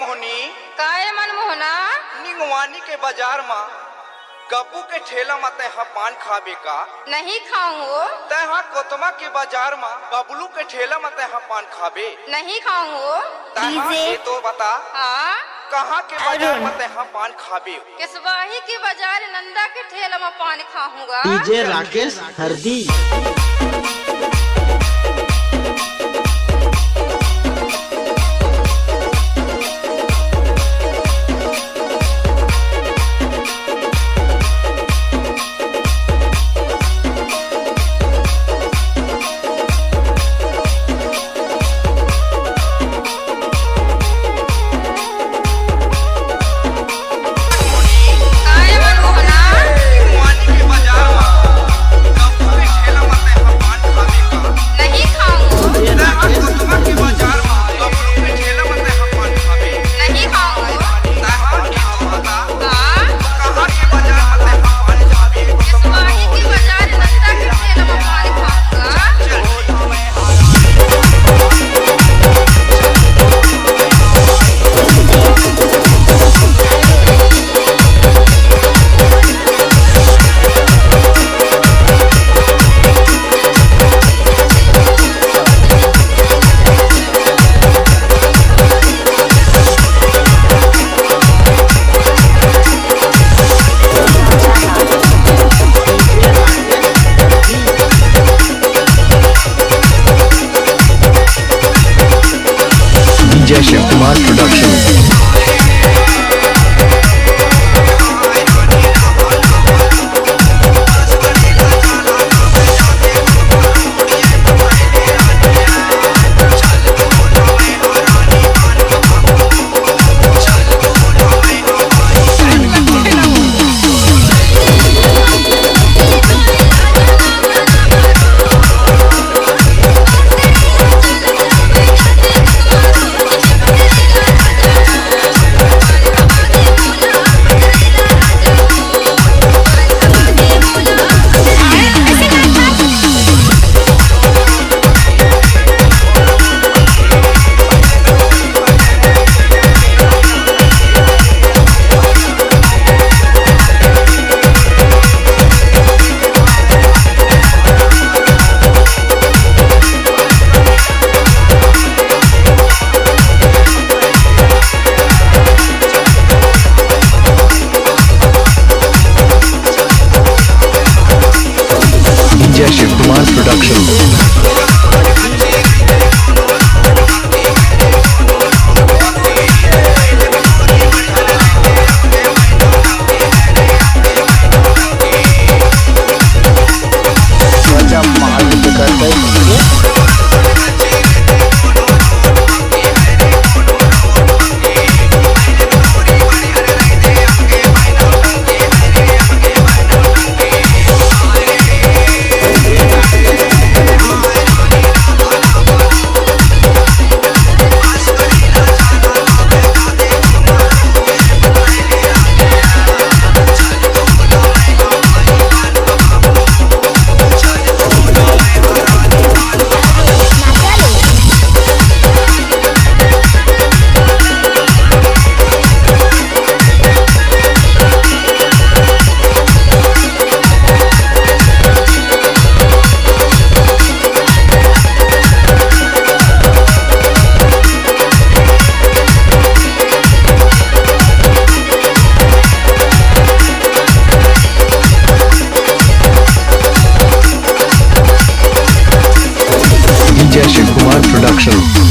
मनमोहनी काहे मनमोहना निगवानी के बाजार में गप्पू के ठेला में तैहा पान खाबे का नहीं खाऊंगो। तैहा कोतमा के बाजार में बबलू के ठेला में तैहा पान खाबे नहीं खाऊंगो। तैहा ये तो बता हाँ कहाँ के बाजार में तैहा पान खाबे? किसवाही की बाजार नंदा के ठेला में पान खाऊंगा। डीजे राकेश हरदी। Production.